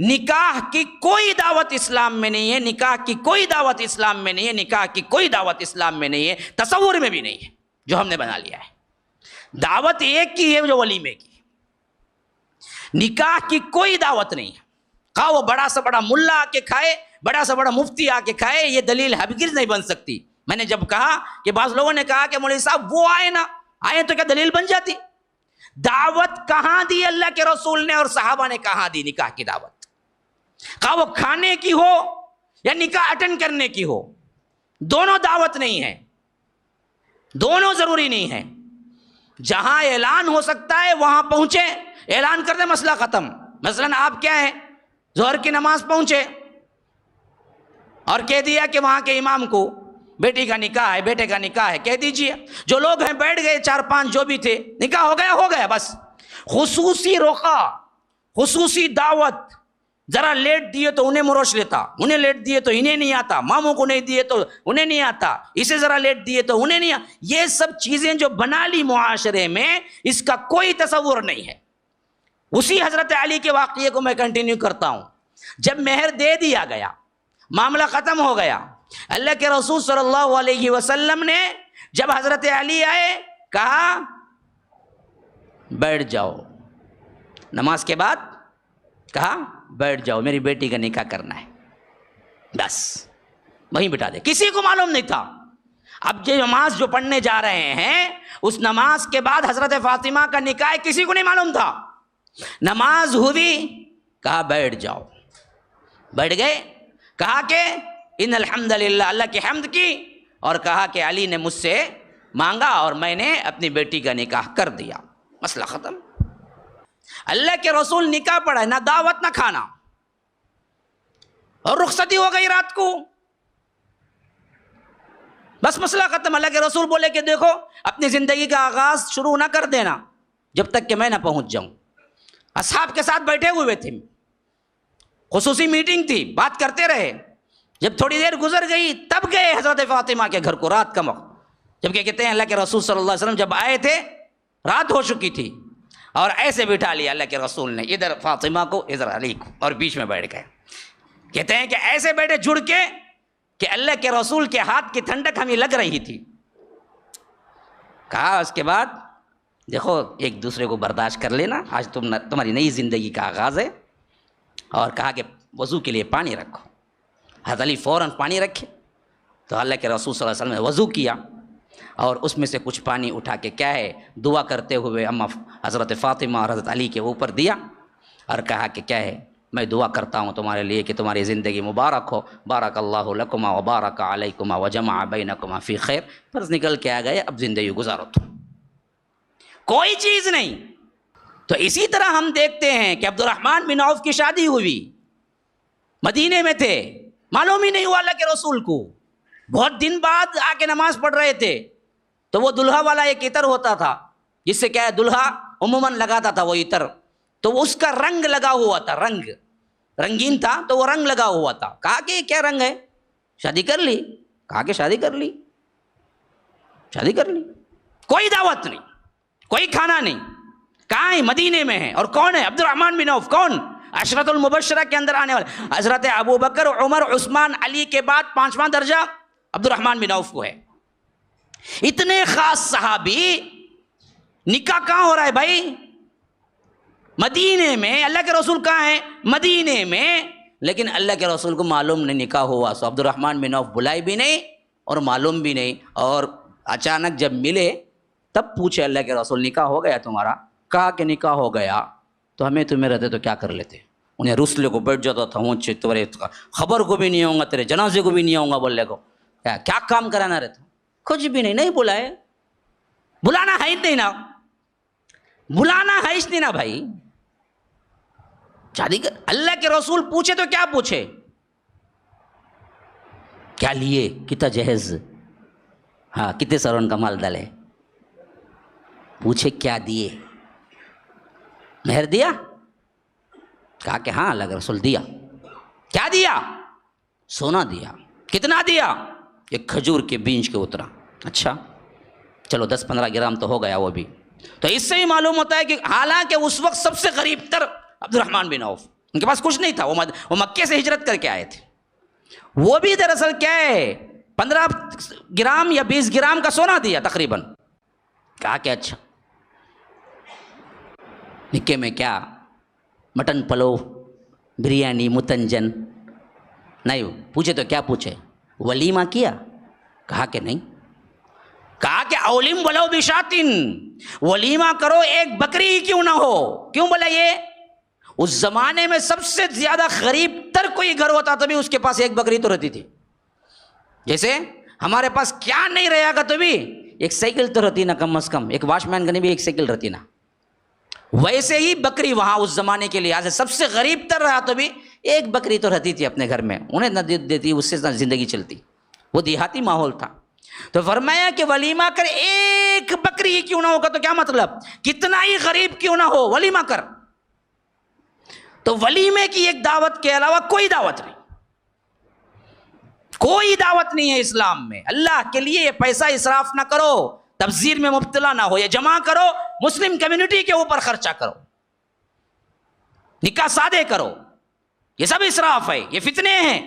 نکاح کی کوئی دعوت اسلام میں نہیں ہے، نکاح کی کوئی دعوت اسلام میں نہیں ہے، نکاح کی کوئی دعوت اسلام میں نہیں ہے، تصور میں بھی نہیں ہے جو ہم نے بنا لیا ہے۔ دعوت ایک کی ہے جو ولیمے کی، نکاح کی کوئی دعوت نہیں ہے۔ کہا وہ بڑا سا بڑا ملا آ کے کھائے، بڑا سا بڑا مفتی آ کے کھائے، یہ دلیل ہرگز نہیں بن سکتی۔ میں نے جب کہا کہ بعض لوگوں نے کہا کہ مولوی صاحب وہ آئے نا، آئے تو کیا دلیل بن جاتی؟ دعوت کہاں دی اللہ کے رسول نے اور صحابہ نے کہاں دی نکاح کی دعوت؟ کہا وہ کھانے کی ہو یا نکاح اٹینڈ کرنے کی ہو، دونوں دعوت نہیں ہے، دونوں ضروری نہیں ہے۔ جہاں اعلان ہو سکتا ہے وہاں پہنچے، اعلان کر دیں، مسئلہ ختم۔ مثلا آپ کیا ہیں، ظہر کی نماز پہنچے اور کہہ دیا کہ وہاں کے امام کو بیٹی کا نکاح ہے، بیٹے کا نکاح ہے، کہہ دیجئے۔ جو لوگ ہیں بیٹھ گئے، 4-5 جو بھی تھے، نکاح ہو گیا بس۔ خصوصی رخا، خصوصی دعوت، ذرا لیٹ دیے تو انہیں مروش لیتا، انہیں لیٹ دیے تو انہیں نہیں آتا، ماموں کو نہیں دیے تو انہیں نہیں آتا، اسے ذرا لیٹ دیے تو انہیں نہیں آتا۔ یہ سب چیزیں جو بنا لی معاشرے میں، اس کا کوئی تصور نہیں ہے۔ اسی حضرت علی کے واقعے کو میں کنٹینیو کرتا ہوں۔ جب مہر دے دیا گیا، معاملہ ختم ہو گیا، اللہ کے رسول صلی اللہ علیہ وسلم نے جب حضرت علی آئے کہا بیٹھ جاؤ، نماز کے بعد کہا بیٹھ جاؤ، میری بیٹی کا نکاح کرنا ہے، بس وہیں بٹھا دے۔ کسی کو معلوم نہیں تھا۔ اب یہ نماز جو پڑھنے جا رہے ہیں، اس نماز کے بعد حضرت فاطمہ کا نکاح کسی کو نہیں معلوم تھا۔ نماز ہوئی، کہا بیٹھ جاؤ، بیٹھ گئے، کہا کہ ان الحمدللہ، اللہ کی حمد کی، اور کہا کہ علی نے مجھ سے مانگا اور میں نے اپنی بیٹی کا نکاح کر دیا، مسئلہ ختم۔ اللہ کے رسول نکاح پڑھا، نہ دعوت نہ کھانا، اور رخصتی ہو گئی رات کو، بس مسئلہ ختم۔ اللہ کے رسول بولے کہ دیکھو اپنی زندگی کا آغاز شروع نہ کر دینا جب تک کہ میں نہ پہنچ جاؤں۔ اصحاب کے ساتھ بیٹھے ہوئے تھے، خصوصی میٹنگ تھی، بات کرتے رہے۔ جب تھوڑی دیر گزر گئی تب گئے حضرت فاطمہ کے گھر کو، رات کا وقت، جبکہ کہتے ہیں اللہ کے رسول صلی اللہ علیہ وسلم جب آئے تھے رات ہو چکی تھی، اور ایسے بٹھا لیا اللہ کے رسول نے، ادھر فاطمہ کو ادھر علی کو، اور بیچ میں بیٹھ گئے۔ کہتے ہیں کہ ایسے بیٹھے جڑ کے کہ اللہ کے رسول کے ہاتھ کی ٹھنڈک ہمیں لگ رہی تھی۔ کہا اس کے بعد دیکھو ایک دوسرے کو برداشت کر لینا، آج تمہاری نئی زندگی کا آغاز ہے، اور کہا کہ وضو کے لیے پانی رکھو۔ حضرت علی فوراً پانی رکھے، تو اللہ کے رسول صلی اللہ علیہ وسلم نے وضو کیا، اور اس میں سے کچھ پانی اٹھا کے کیا ہے دعا کرتے ہوئے اما حضرت فاطمہ اور حضرت علی کے اوپر دیا، اور کہا کہ کیا ہے میں دعا کرتا ہوں تمہارے لیے کہ تمہاری زندگی مبارک ہو، بارک اللہ لکما وبارک علیکما وجمع بینکما فی خیر۔ فرض نکل کے آ گئے، اب زندگی گزارو، تو کوئی چیز نہیں۔ تو اسی طرح ہم دیکھتے ہیں کہ عبد الرحمن بن عوف کی شادی ہوئی، مدینے میں تھے، معلوم ہی نہیں ہوا اللہ کے رسول کو، بہت دن بعد آ کے نماز پڑھ رہے تھے، تو وہ دلہا والا ایک عطر ہوتا تھا جس سے کیا ہے دلہا عموماً لگاتا تھا وہ عطر، تو اس کا رنگ لگا ہوا تھا، رنگ رنگین تھا تو وہ رنگ لگا ہوا تھا۔ کہا کہ یہ کیا رنگ ہے؟ شادی کر لی؟ کہا کہ شادی کر لی، شادی کر لی، کوئی دعوت نہیں، کوئی کھانا نہیں، کہاں ہے؟ مدینے میں ہے، اور کون ہے؟ عبد الرحمن بن عوف۔ کون؟ عشرۃ المبشرہ کے اندر آنے والے حضرت ابو بکر، عمر، عثمان، علی کے بعد 5واں درجہ عبد الرحمن بن عوف کو ہے۔ اتنے خاص صحابی، نکاح کہاں ہو رہا ہے بھائی؟ مدینے میں۔ اللہ کے رسول کہاں ہیں؟ مدینے میں، لیکن اللہ کے رسول کو معلوم نہیں نکاح ہوا، سو عبد الرحمن بن عوف بلائے بھی نہیں اور معلوم بھی نہیں، اور اچانک جب ملے تب پوچھے اللہ کے رسول نکاح ہو گیا تمہارا؟ کہا کہ نکاح ہو گیا، تو ہمیں تمہیں رہتے تو کیا کر لیتے؟ انہیں رسلے کو بیٹھ جاتا تھا، اونچے تمہارے خبر کو بھی نہیں آؤں گا، تیرے جنازے کو بھی نہیں آؤں گا، بولنے کو کیا کام کرانا رہتا؟ کچھ بھی نہیں بلائے، بلانا ہے ہی نہیں نا، بلانا ہے ہی نہیں نا بھائی، شادی کر۔ اللہ کے رسول پوچھے تو کیا پوچھے؟ کیا لیے؟ کتنا جہیز، ہاں کتنے سرون کا مال ڈالے؟ پوچھے کیا دیے؟ مہر دیا؟ کہا کہ ہاں اللہ کے رسول دیا۔ کیا دیا؟ سونا دیا۔ کتنا دیا؟ ایک کھجور کے بیج کے اترا۔ اچھا چلو 10-15 گرام تو ہو گیا وہ بھی۔ تو اس سے ہی معلوم ہوتا ہے کہ حالانکہ اس وقت سب سے غریب تر عبد الرحمن بن عوف، ان کے پاس کچھ نہیں تھا، وہ مکے سے ہجرت کر کے آئے تھے. وہ بھی دراصل کیا ہے 15 گرام یا 20 گرام کا سونا دیا تقریباً. کہا کہ اچھا نکے میں کیا مٹن پلو بریانی متنجن نہیں پوچھے تو کیا پوچھے ولیمہ کیا؟ کہا کہ نہیں. کہا کہ اولم ولو بشاتن، ولیمہ کرو ایک بکری ہی کیوں نہ ہو. کیوں بولا یہ؟ اس زمانے میں سب سے زیادہ غریب تر کوئی گھر ہوتا تو بھی اس کے پاس ایک بکری تو رہتی تھی. جیسے ہمارے پاس کیا نہیں رہا گا تو بھی ایک سائیکل تو رہتی نا کم از کم، ایک واش مین کا نہیں بھی ایک سائیکل رہتی نا. ویسے ہی بکری وہاں اس زمانے کے لحاظ سے سب سے غریب تر رہا تو بھی ایک بکری تو رہتی تھی اپنے گھر میں، انہیں نہ دیتی اس سے نہ زندگی چلتی. وہ دیہاتی ماحول تھا. تو فرمایا کہ ولیمہ کر ایک بکری ہی کیوں نہ ہوگا. تو کیا مطلب کتنا ہی غریب کیوں نہ ہو ولیمہ کر. تو ولیمے کی ایک دعوت کے علاوہ کوئی دعوت نہیں، کوئی دعوت نہیں ہے اسلام میں. اللہ کے لیے یہ پیسہ اسراف نہ کرو، تبذیر میں مبتلا نہ ہو، یہ جمع کرو مسلم کمیونٹی کے اوپر خرچہ کرو، نکاح سادے کرو. یہ سب اسراف ہے، یہ فتنے ہیں.